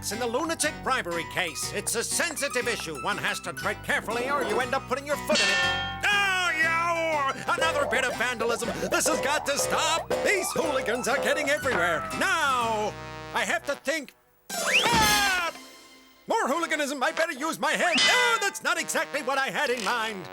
facts in the lunatic bribery case. It's a sensitive issue. One has to tread carefully or you end up putting your foot in it. Oh, yeah! Another bit of vandalism. This has got to stop. These hooligans are getting everywhere. Now, I have to think. Ah! More hooliganism. I better use my head. Oh, that's not exactly what I had in mind.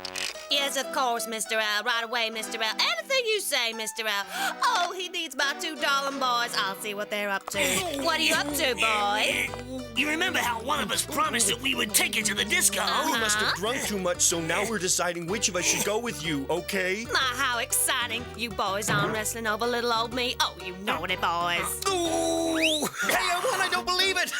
Yes, of course, Mr. Al. Right away, Mr. Al. Anything you say, Mr. Al. Oh, he needs my $2 boys. I'll see what they're up to. What are you up to, boy? You remember how one of us promised that we would take it to the disco? You must have drunk too much, so now we're deciding which of us should go with you, okay? My, how exciting. You boys arm wrestling over little old me. Oh, you naughty boys. Ooh! Hey, I don't believe it!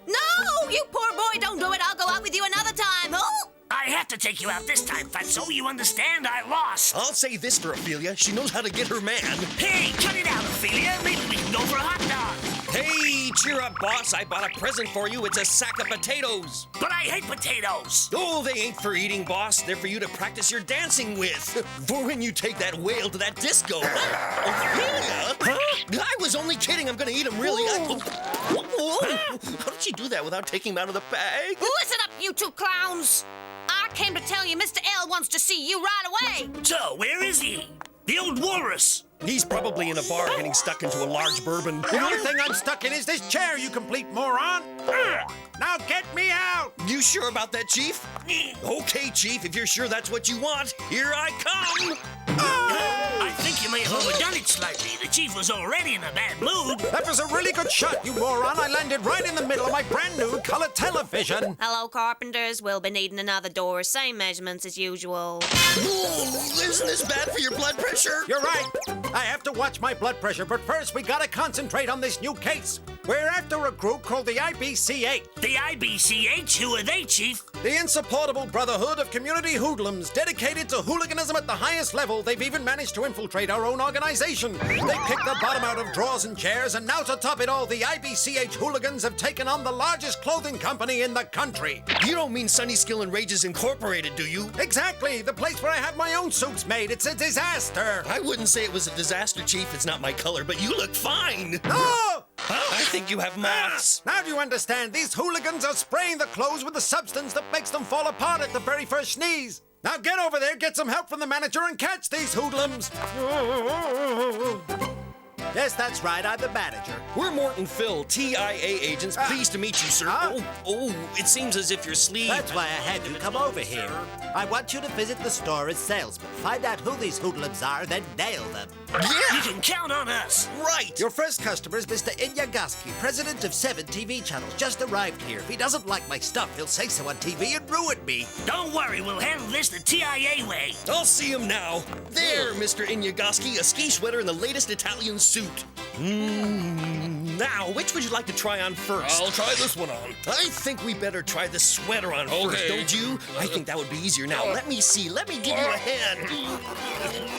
No, you poor boy, don't do it. I'll go out with you another time. Oh! I have to take you out this time, Fatso. You understand? I lost. I'll say this for Ophelia. She knows how to get her man. Hey, cut it out, Ophelia. Maybe we can go for a hot dog. Hey, cheer up, boss. I bought a present for you. It's a sack of potatoes. But I hate potatoes. Oh, they ain't for eating, boss. They're for you to practice your dancing with. For when you take that whale to that disco. Ophelia? Huh? I was only kidding. I'm gonna eat him, really. How did you do that without taking him out of the bag? Listen up, you two clowns. I came to tell you Mr. L wants to see you right away. So, where is he? The old walrus. He's probably in a bar getting stuck into a large bourbon. The only thing I'm stuck in is this chair, you complete moron. Now get me out. You sure about that, Chief? Okay, Chief, if you're sure that's what you want, here I come. I think you may have overdone it slightly. The chief was already in a bad mood. That was a really good shot, you moron. I landed right in the middle of my brand new color television. Hello, carpenters. We'll be needing another door. Same measurements as usual. Ooh, isn't this bad for your blood pressure? You're right. I have to watch my blood pressure, but first we gotta concentrate on this new case. We're after a group called the IBCH. The IBCH? Who are they, Chief? The Insupportable Brotherhood of Community Hoodlums, dedicated to hooliganism at the highest level. They've even managed to infiltrate our own organization. They picked the bottom out of drawers and chairs, and now to top it all, the IBCH hooligans have taken on the largest clothing company in the country. You don't mean Sunny Skill and Rages Incorporated, do you? Exactly, the place where I have my own suits made. It's a disaster. I wouldn't say it was a disaster, Chief. It's not my color, but you look fine. Oh! I think you have moths. Now do you understand? These hooligans are spraying the clothes with a substance that makes them fall apart at the very first sneeze. Now get over there, get some help from the manager, and catch these hoodlums. Yes, that's right. I'm the manager. We're Mort Phil, TIA agents. Pleased to meet you, sir. Oh, it seems as if your sleeve... That's why I had you come over here. I want you to visit the store as salesman. Find out who these hoodlums are, then nail them. You can count on us. Right. Your first customer is Mr. Inyagaski, president of 7 TV channels. Just arrived here. If he doesn't like my stuff, he'll say so on TV and ruin me. Don't worry, we'll handle this the TIA way. I'll see him now. There, Mr. Inyagaski, a ski sweater and the latest Italian suit. Now, which would you like to try on first? I'll try this one on. I think we better try the sweater on first, don't you? I think that would be easier. Now, let me see. Let me give you a hand.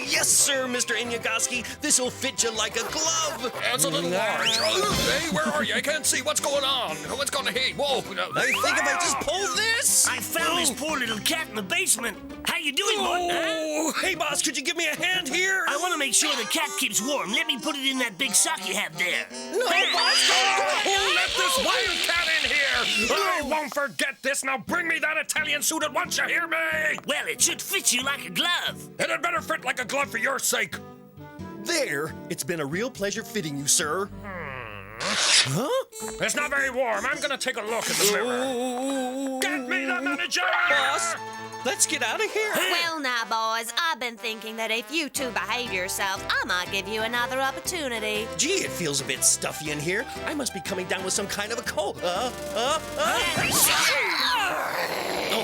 Yes, sir, Mr. Inyagaski. This'll fit you like a glove. That's a little large. Hey, where are you? I can't see. What's going on? What's going to hit? Whoa. I think if I just pull this... I found this poor little cat in the basement. How you doing, Mort? Oh, hey, boss, could you give me a hand here? I want to make sure the cat keeps warm. Let me put it in that big sock you have there. No, boss! Who let this wildcat in here? I won't forget this. Now bring me that Italian suit at once, you hear me? Well, it should fit you like a glove. And it better fit like a glove for your sake. There. It's been a real pleasure fitting you, sir. Huh? It's not very warm. I'm gonna take a look in the mirror. Get me the manager! Boss, let's get out of here. Well, now, boys, I've been thinking that if you two behave yourselves, I might give you another opportunity. Gee, it feels a bit stuffy in here. I must be coming down with some kind of a cold. Oh,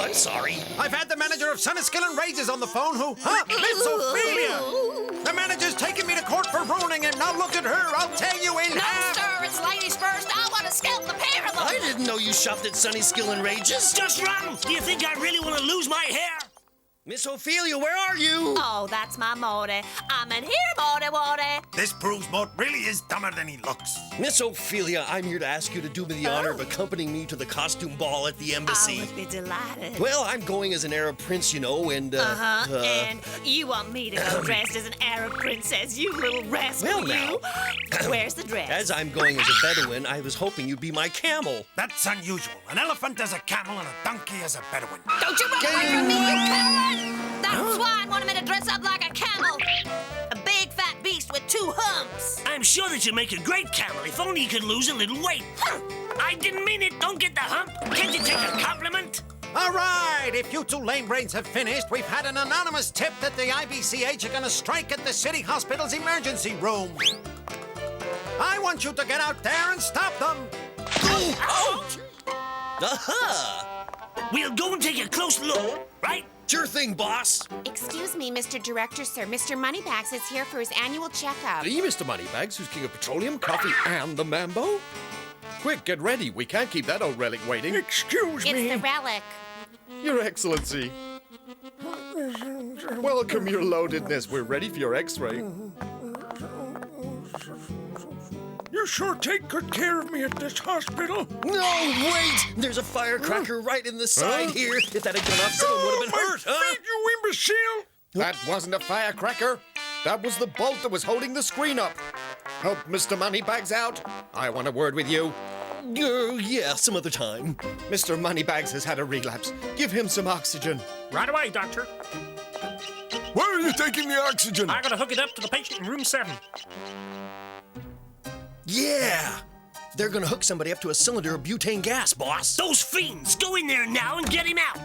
I'm sorry. I've had the manager of Sunny Skill and Rages on the phone who... Miss Ophelia! The manager's taking me to court for ruining him. Now look at her. I'll tear you in No, half. sir, it's ladies first. I want to scalp the pair of them. I didn't know you shopped at Sunny Skill and Rages. Just run. Do you think I really want to lose my hair? Miss Ophelia, where are you? Oh, that's my Morty. I'm in here, Morty Warty. This proves Mort really is dumber than he looks. Miss Ophelia, I'm here to ask you to do me the honor of accompanying me to the costume ball at the embassy. I would be delighted. Well, I'm going as an Arab prince, you know, and, And you want me to go dressed as an Arab princess, you little rascal, Well, now. you? Where's the dress? As I'm going as a Bedouin, I was hoping you'd be my camel. That's unusual. An elephant as a camel and a donkey as a Bedouin. Don't you run away from me, you coward! That swine wanted me to dress up like a camel. A big fat beast with 2 humps. I'm sure that you'd make a great camel if only you could lose a little weight. I didn't mean it. Don't get the hump. Can't you take a compliment? All right, if you 2 lame brains have finished, we've had an anonymous tip that the IBCH are gonna strike at the city hospital's emergency room. I want you to get out there and stop them. Aha! We'll go and take a close look, right? Sure thing, boss. Excuse me, Mr. Director, sir. Mr. Moneybags is here for his annual checkup. See, Mr. Moneybags, who's king of petroleum, coffee, and the mambo? Quick, get ready. We can't keep that old relic waiting. Excuse It's the relic. Your Excellency. Welcome, your loadedness. We're ready for your x-ray. You sure take good care of me at this hospital. No, wait! There's a firecracker right in the side here. If that had gone off, someone would have been hurt, huh? You imbecile! That wasn't a firecracker. That was the bolt that was holding the screen up. Help Mr. Moneybags out. I want a word with you. Yeah, some other time. Mr. Moneybags has had a relapse. Give him some oxygen. Right away, Doctor. Where are you taking the oxygen? I gotta hook it up to the patient in room 7. Yeah! They're gonna hook somebody up to a cylinder of butane gas, boss. Those fiends! Go in there now and get him out!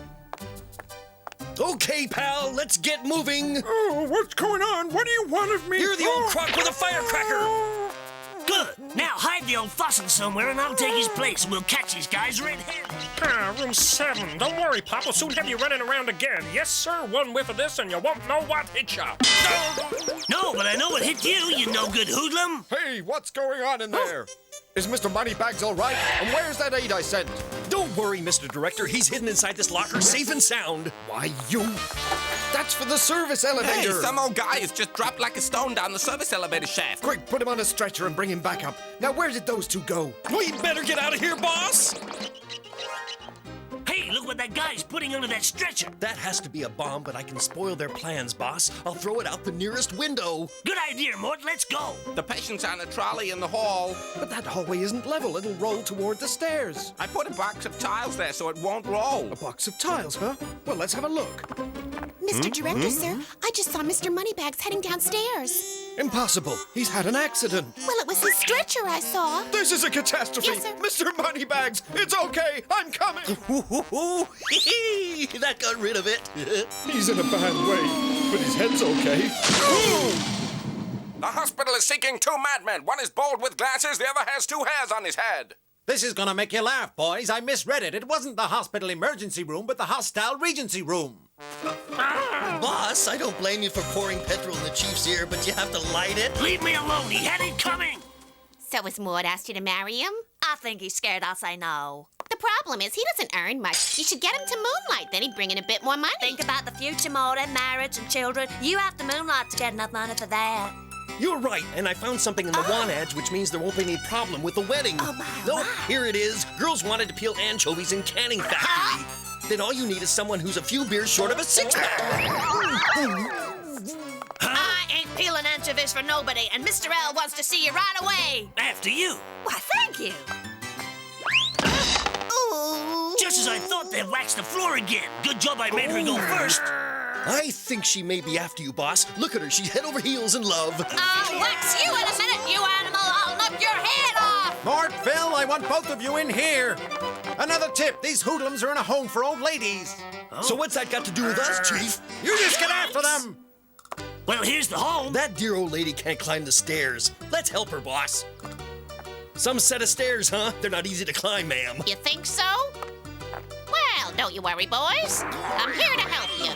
Okay, pal, let's get moving. Oh, what's going on? What do you want of me? You're the old crock with a firecracker. Good! Now hide the old fossil somewhere and I'll take his place and we'll catch these guys red-handed. Room 7. Don't worry, Pop. We'll soon have you running around again. Yes, sir. One whiff of this and you won't know what hit you. No, but I know what hit you no-good hoodlum. Hey, what's going on in there? Is Mr. Moneybags all right? And where's that aid I sent? Don't worry, Mr. Director. He's hidden inside this locker, safe and sound. Why, you... That's for the service elevator. Hey, some old guy has just dropped like a stone down the service elevator shaft. Quick, put him on a stretcher and bring him back up. Now, where did those 2 go? We'd better get out of here, boss. Hey, look what that guy's putting under that stretcher. That has to be a bomb, but I can spoil their plans, boss. I'll throw it out the nearest window. Good idea, Mort. Let's go. The patient's on a trolley in the hall. But that hallway isn't level. It'll roll toward the stairs. I put a box of tiles there so it won't roll. A box of tiles, huh? Well, let's have a look. Mr. Director, sir, I just saw Mr. Moneybags heading downstairs. Impossible. He's had an accident. Well, it was his stretcher I saw. This is a catastrophe. Yes, sir. Mr. Moneybags, it's okay. I'm coming. That got rid of it. He's in a bad way, but his head's okay. The hospital is seeking 2 madmen. One is bald with glasses, the other has 2 hairs on his head. This is gonna make you laugh, boys. I misread it. It wasn't the hospital emergency room, but the hostile regency room. Boss, I don't blame you for pouring petrol in the chief's ear, but you have to light it. Leave me alone. He had it coming. So has Mort asked you to marry him? I think he's scared I'll say no. The problem is he doesn't earn much. You should get him to moonlight, then he'd bring in a bit more money. Think about the future, Morty, marriage and children. You have to moonlight to get enough money for that. You're right, and I found something in the wanage, which means there won't be any problem with the wedding. Oh, my, Nope, my. here it is. Girls wanted to peel anchovies in canning factory. Then all you need is someone who's a few beers short of a 6-pack. I ain't peeling anchovies for nobody, and Mr. L wants to see you right away. After you. Why, thank you. Ooh. Just as I thought, they waxed the floor again. Good job I made her go first. I think she may be after you, boss. Look at her. She's head over heels in love. I'll wax you in a minute, you animal. I'll knock your head off. Mort Phil, I want both of you in here. Another tip. These hoodlums are in a home for old ladies. So what's that got to do with us, Chief? You just get after them. Well, here's the home. That dear old lady can't climb the stairs. Let's help her, boss. Some set of stairs, huh? They're not easy to climb, ma'am. You think so? Well, don't you worry, boys. I'm here to help you.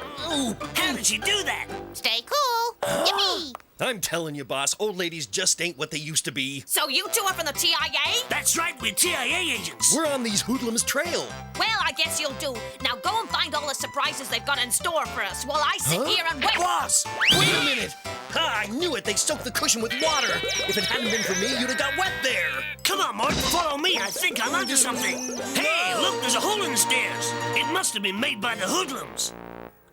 How did she do that? Stay cool. Yippee! I'm telling you, boss, old ladies just ain't what they used to be. So you two are from the TIA? That's right, we're TIA agents. We're on these hoodlums trail. Well, I guess you'll do. Now go and find all the surprises they've got in store for us while I sit here and wait. Boss, wait a minute. I knew it. They soaked the cushion with water. If it hadn't been for me, you'd have got wet there. Come on, Mort, follow me. I think I'm onto something. Hey, look, there's a hole in the stairs. It must have been made by the hoodlums.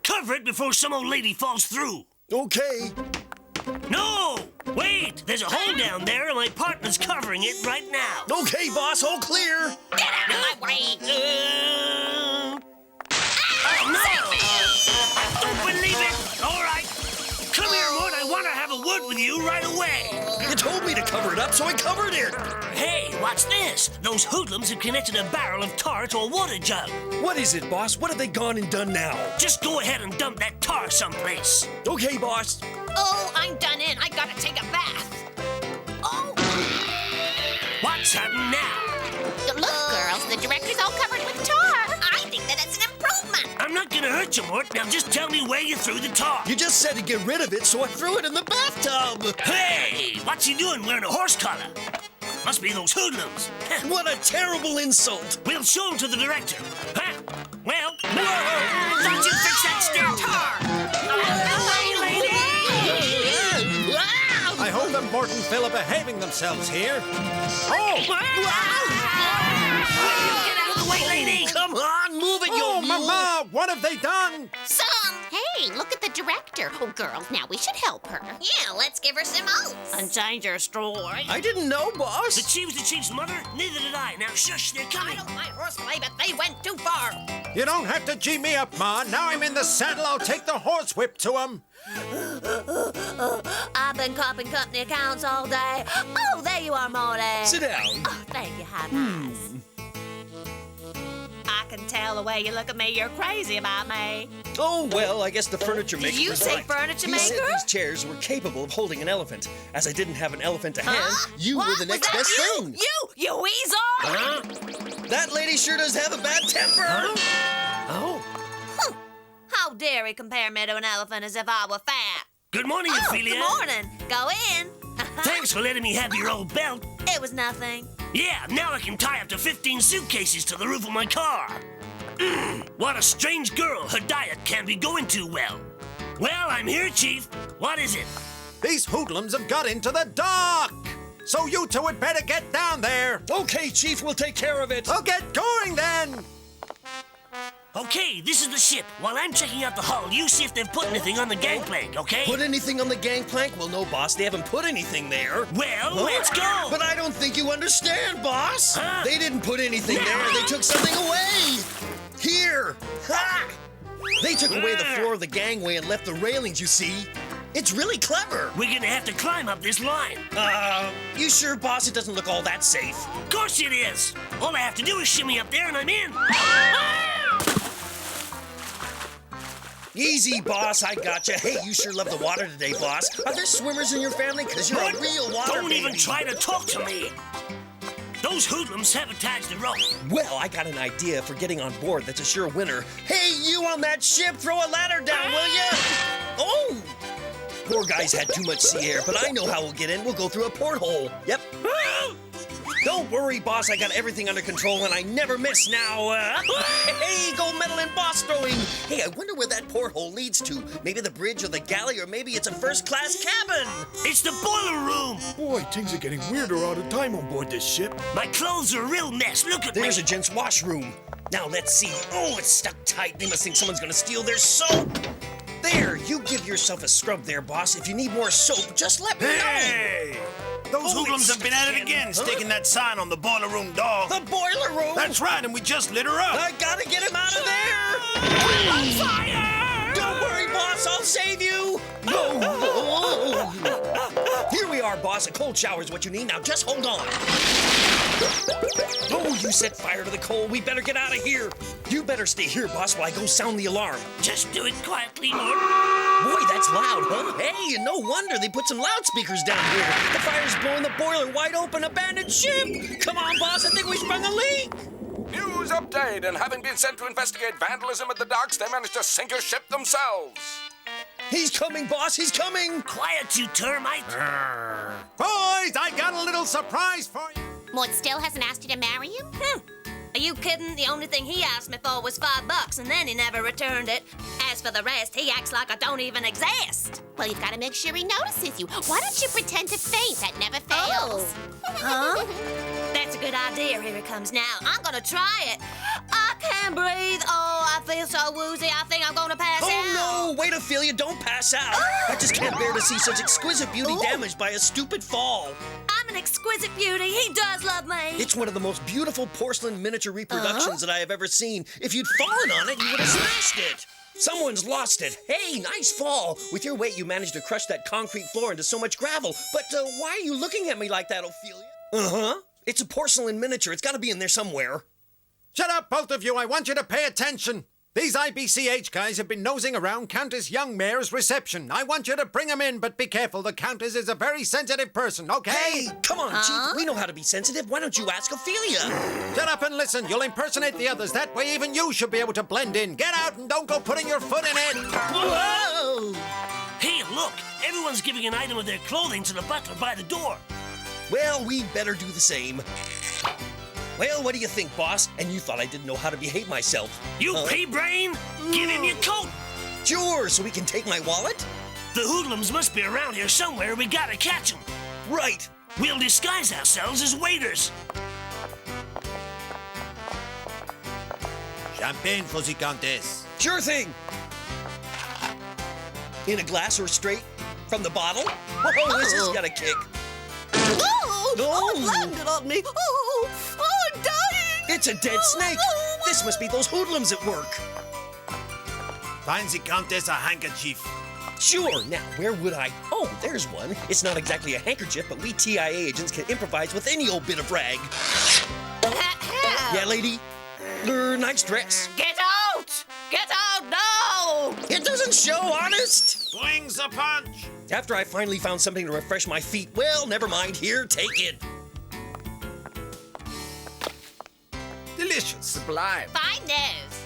Cover it before some old lady falls through. Okay. No! Wait, there's a hole down there, and my partner's covering it right now. Okay, boss, all clear. Get out of my way! Oh, no! Don't believe it! All right. Come here, Mort. I want to have a word with you right away. You told me to cover it up, so I covered it. Hey, watch this. Those hoodlums have connected a barrel of tar to a water jug. What is it, boss? What have they gone and done now? Just go ahead and dump that tar someplace. Okay, boss. Oh, I'm done in. I gotta take a bath. Oh! What's happened now? Look, girls, the director's all covered with tar. I think that it's an improvement. I'm not gonna hurt you, Mort. Now just tell me where you threw the tar. You just said to get rid of it, so I threw it in the bathtub. Hey, what's he doing wearing a horse collar? Must be those hoodlums. What a terrible insult. We'll show him to the director. Huh? Well, thought you'd fix that stair tar. I hope that Mort and Phil are behaving themselves here. Oh! Get out of the way, lady! Come on, move it, Oh, you Mama! What have they done? Some. Hey, look at the director. Oh, girls, now we should help her. Yeah, let's give her some oats. And change her story. I didn't know, boss. The chief's mother? Neither did I. Now, shush, they're I coming. don't mind horseplay, but they went too far. You don't have to G me up, Ma. Now I'm in the saddle, I'll take the horsewhip to him. I've been copping company accounts all day. Oh, there you are, Morty. Sit down. Oh, thank you, high eyes. I can tell the way you look at me. You're crazy about me. Oh, well, I guess the furniture maker you was say right. furniture He said maker? these chairs were capable of holding an elephant. As I didn't have an elephant to hand, you What? were the next Was best that thing. You weasel! Huh? That lady sure does have a bad temper. Oh. How dare he compare me to an elephant as if I were fat? Good morning, Oh, Ophelia. good morning. Go in. Thanks for letting me have your old belt. It was nothing. Yeah, now I can tie up to 15 suitcases to the roof of my car. What a strange girl. Her diet can't be going too well. Well, I'm here, Chief. What is it? These hoodlums have got into the dock. So you two had better get down there. Okay, Chief, we'll take care of it. I'll get going then. Okay, this is the ship. While I'm checking out the hull, you see if they've put anything on the gangplank, okay? Put anything on the gangplank? Well, no, boss, they haven't put anything there. Well, let's go. But I don't think you understand, boss. Huh? They didn't put anything there. They took something away. Here. Ha! They took away the floor of the gangway and left the railings, you see. It's really clever. We're gonna have to climb up this line. You sure, boss? It doesn't look all that safe. Of course it is. All I have to do is shimmy up there and I'm in. Easy, boss. I gotcha. Hey, you sure love the water today, boss. Are there swimmers in your family? Because you're a real water Don't baby. even try to talk to me. Those hoodlums sabotaged the rope. Well, I got an idea for getting on board that's a sure winner. Hey, you on that ship, throw a ladder down, will ya? Oh! Poor guys had too much sea air, but I know how we'll get in. We'll go through a porthole. Yep. Don't worry, boss. I got everything under control, and I never miss now. Hey, gold medal in boss throwing. Hey, I wonder where that porthole leads to. Maybe the bridge or the galley, or maybe it's a first-class cabin. It's the boiler room. Boy, things are getting weirder all the time on board this ship. My clothes are a real mess. Look at There's me. a gent's washroom. Now, let's see. Oh, it's stuck tight. They must think someone's gonna steal their soap. There, you give yourself a scrub there, boss. If you need more soap, just let me know. Hey! Those hoodlums have been at it again, sticking that sign on the boiler room door. The boiler room? That's right, and we just lit her up. I gotta get him out of there! On fire! Don't worry, boss, I'll save you! Here we are, boss. A cold shower is what you need. Now just hold on. Oh, you set fire to the coal. We better get out of here. You better stay here, boss, while I go sound the alarm. Just do it quietly, Mort. Boy, that's loud, huh? Hey, no wonder they put some loudspeakers down here. The fire's blowing the boiler wide open. Abandoned ship! Come on, boss, I think we sprung a leak! News update, and having been sent to investigate vandalism at the docks, they managed to sink a ship themselves. He's coming, boss, he's coming! Quiet, you termite. Boys, I got a little surprise for you. Mort still hasn't asked you to marry him? Are you kidding? The only thing he asked me for was $5, and then he never returned it. As for the rest, he acts like I don't even exist. Well, you've got to make sure he notices you. Why don't you pretend to faint? That never fails. Huh? That's a good idea. Here it comes now. I'm gonna try it. I can't breathe. Oh, I feel so woozy. I think I'm gonna pass out. Oh, no! Wait, Ophelia, don't pass out. I just can't bear to see such exquisite beauty damaged by a stupid fall. I'm an exquisite beauty. He does love me. It's one of the most beautiful porcelain miniature reproductions that I have ever seen. If you'd fallen on it, you would have smashed it. Someone's lost it. Hey, nice fall. With your weight, you managed to crush that concrete floor into so much gravel. But why are you looking at me like that, Ophelia? Uh-huh. It's a porcelain miniature. It's got to be in there somewhere. Shut up, both of you. I want you to pay attention. These IBCH guys have been nosing around Countess Youngmare's reception. I want you to bring them in, but be careful. The Countess is a very sensitive person, okay? Hey, come on, Chief. We know how to be sensitive. Why don't you ask Ophelia? Shut up and listen. You'll impersonate the others. That way even you should be able to blend in. Get out and don't go putting your foot in it. Whoa! Hey, look. Everyone's giving an item of their clothing to the butler by the door. Well, we better do the same. Well, what do you think, boss? And you thought I didn't know how to behave myself. You pea-brain! Give him your coat! Sure, so we can take my wallet? The hoodlums must be around here somewhere. We gotta catch them. Right. We'll disguise ourselves as waiters. Champagne for the Countess. Sure thing. In a glass or straight from the bottle? Whoa, this has got a kick. Oh, it landed on me. Oh, I'm dying. It's a dead snake. This must be those hoodlums at work. Find the Countess a handkerchief. Sure. Now, where would I? Oh, there's one. It's not exactly a handkerchief, but we TIA agents can improvise with any old bit of rag. Yeah, lady? Nice dress. Get out! Get out now! It doesn't show, honest. Swings the punch. After I finally found something to refresh my feet, well, never mind. Here, take it. Delicious. Sublime. Fine nose.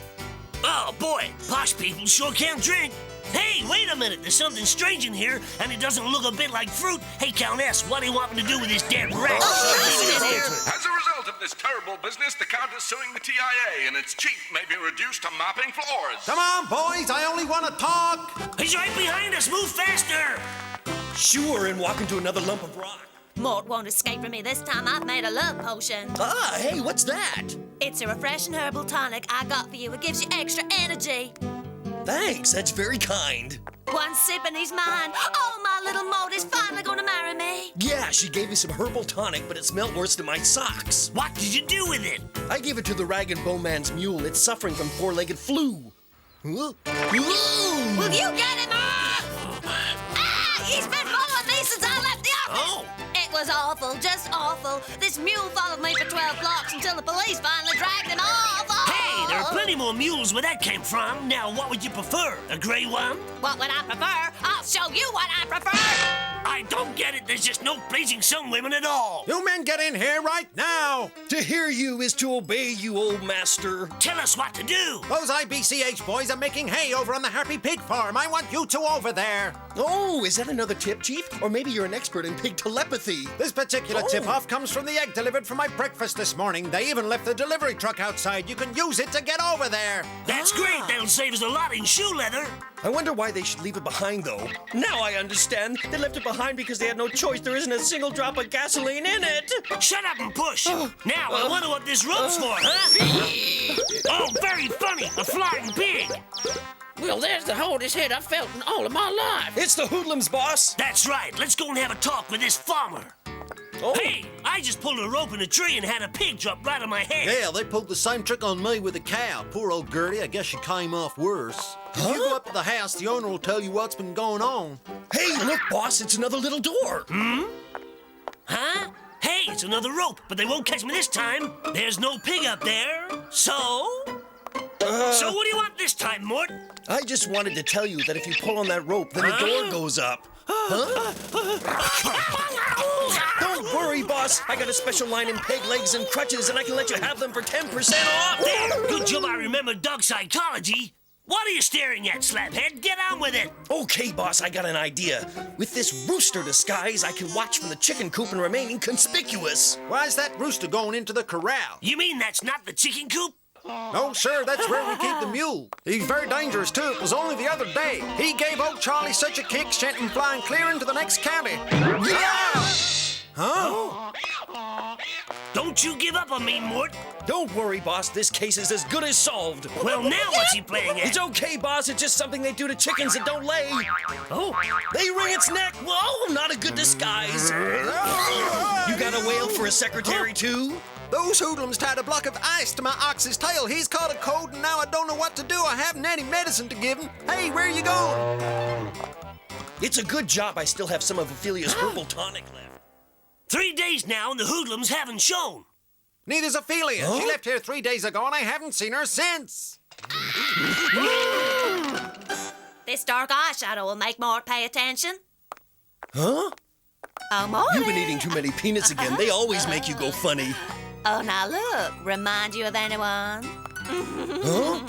Oh, boy. Posh people sure can't drink. Hey, wait a minute. There's something strange in here, and it doesn't look a bit like fruit. Hey, Countess, what do you want me to do with this damn rat? As a result of this terrible business, the Count is suing the TIA, and its chief may be reduced to mopping floors. Come on, boys. I only want to talk. He's right behind us. Move faster. Sure, and walk into another lump of rock. Mort won't escape from me this time. I've made a love potion. Ah, hey, what's that? It's a refreshing herbal tonic I got for you. It gives you extra energy. Thanks, that's very kind. One sip and he's mine. Oh, my little Mort is finally gonna marry me. Yeah, she gave me some herbal tonic, but it smelled worse than my socks. What did you do with it? I gave it to the rag and bone man's mule. It's suffering from four-legged flu. Huh? Will you get him off? Ah! He's been following me since I left the office. Oh. It was awful, just awful. This mule followed me for 12 blocks until the police finally dragged him off. Oh. Hey, there are plenty more mules where that came from. Now, what would you prefer? A gray one? What would I prefer? I'll show you what I prefer. I don't get it. There's just no pleasing some women at all. You men get in here right now. To hear you is to obey you, old master. Tell us what to do. Those IBCH boys are making hay over on the Happy Pig Farm. I want you two over there. Oh, is that another tip, Chief? Or maybe you're an expert in pig telepathy. This particular tip-off comes from the egg delivered for my breakfast this morning. They even left the delivery truck outside. You can use it to get over there. That's great. That'll save us a lot in shoe leather. I wonder why they should leave it behind, though. Now I understand. They left it behind because they had no choice. There isn't a single drop of gasoline in it. Shut up and push. Now, I wonder what this rope's for, huh? Oh, very funny. A flying pig. Well, there's the hardest head I've felt in all of my life. It's the hoodlums, boss. That's right. Let's go and have a talk with this farmer. Oh. Hey, I just pulled a rope in a tree and had a pig drop right on my head. Yeah, they pulled the same trick on me with a cow. Poor old Gertie, I guess she came off worse. If you go up to the house, the owner will tell you what's been going on. Hey, look, boss, it's another little door. Huh? Hey, it's another rope, but they won't catch me this time. There's no pig up there. So what do you want this time, Mort? I just wanted to tell you that if you pull on that rope, then the door goes up. Don't worry, boss. I got a special line in peg legs and crutches, and I can let you have them for 10% off. There, good job I remember dog psychology. What are you staring at, slaphead? Get on with it! Okay, boss, I got an idea. With this rooster disguise, I can watch from the chicken coop and remain inconspicuous. Why's that rooster going into the corral? You mean that's not the chicken coop? No, sir, that's where we keep the mule. He's very dangerous, too. It was only the other day. He gave old Charlie such a kick, sent him flying clear into the next county. Yeah! Huh? Don't you give up on me, Mort. Don't worry, boss. This case is as good as solved. Well, now what's he playing at? It's okay, boss. It's just something they do to chickens that don't lay. Oh. They wring its neck. Whoa, not a good disguise. You got a whale for a secretary, too? Those hoodlums tied a block of ice to my ox's tail. He's caught a cold, and now I don't know what to do. I haven't any medicine to give him. Hey, where are you going? It's a good job I still have some of Ophelia's herbal tonic left. 3 days now, and the hoodlums haven't shown. Neither's Ophelia. She left here 3 days ago, and I haven't seen her since. This dark eyeshadow will make Mort pay attention. Huh? Oh, Mort. You've been eating too many peanuts again. They always make you go funny. Oh, now look. Remind you of anyone? Huh?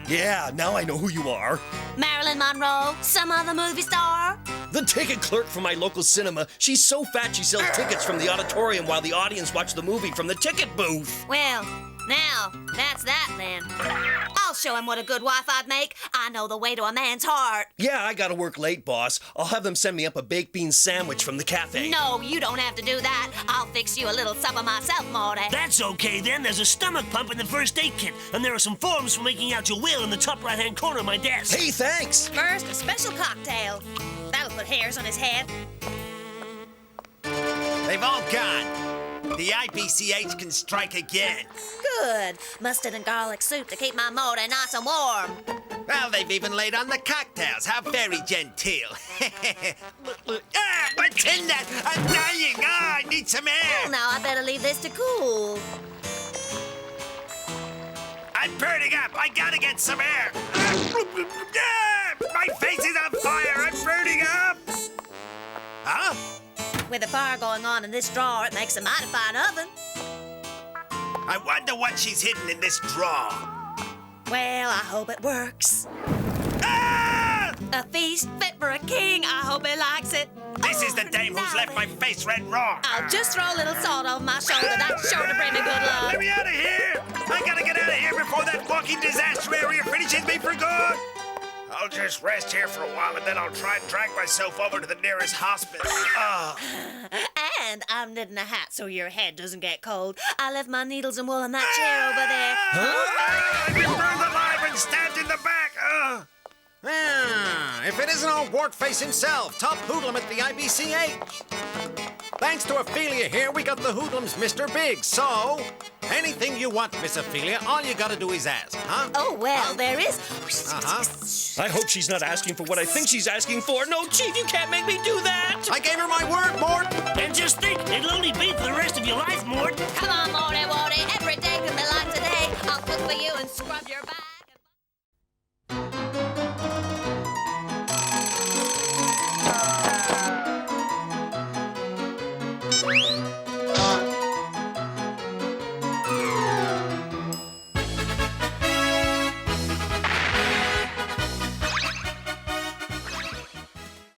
Yeah, now I know who you are. Marilyn Monroe? Some other movie star? The ticket clerk from my local cinema. She's so fat she sells tickets from the auditorium while the audience watch the movie from the ticket booth. Well, now, that's that then. I'll show him what a good wife I'd make. I know the way to a man's heart. Yeah, I gotta work late, boss. I'll have them send me up a baked bean sandwich from the cafe. No, you don't have to do that. I'll fix you a little supper myself, Morty. That's okay, then. There's a stomach pump in the first aid kit, and there are some forms for making out your will in the top right-hand corner of my desk. Hey, thanks. First, a special cocktail. That'll put hairs on his head. They've all gone. The IBCH can strike again. Good. Mustard and garlic soup to keep my Morty nice and warm. Well, they've even laid on the cocktails. How very genteel. Matilda, I'm dying. I need some air. Well, now I better leave this to cool. I'm burning up. I gotta get some air. My face is on fire. I'm burning up. Huh? With the fire going on in this drawer, it makes a mighty fine oven. I wonder what she's hidden in this drawer. Well, I hope it works. Ah! A feast fit for a king. I hope he likes it. This is the dame who's left my face red raw. I'll just throw a little salt over my shoulder. That's sure to bring me good luck. Let me out of here! I gotta get out of here before that walking disaster area finishes me for good. I'll just rest here for a while, and then I'll try and drag myself over to the nearest hospital. And I'm knitting a hat so your head doesn't get cold. I left my needles and wool in that chair over there. I've been burned alive and stabbed in the back. If it isn't old Wartface himself, top hoodlum at the IBCH. Thanks to Ophelia here, we got the hoodlums Mr. Big, so anything you want, Miss Ophelia, all you gotta do is ask, huh? Oh, well, there is... I hope she's not asking for what I think she's asking for. No, Chief, you can't make me do that. I gave her my word, Mort. And just think, it'll only be for the rest of your life, Mort. Come on, Morty, Morty. Every day can be like today. I'll cook for you and scrub your back.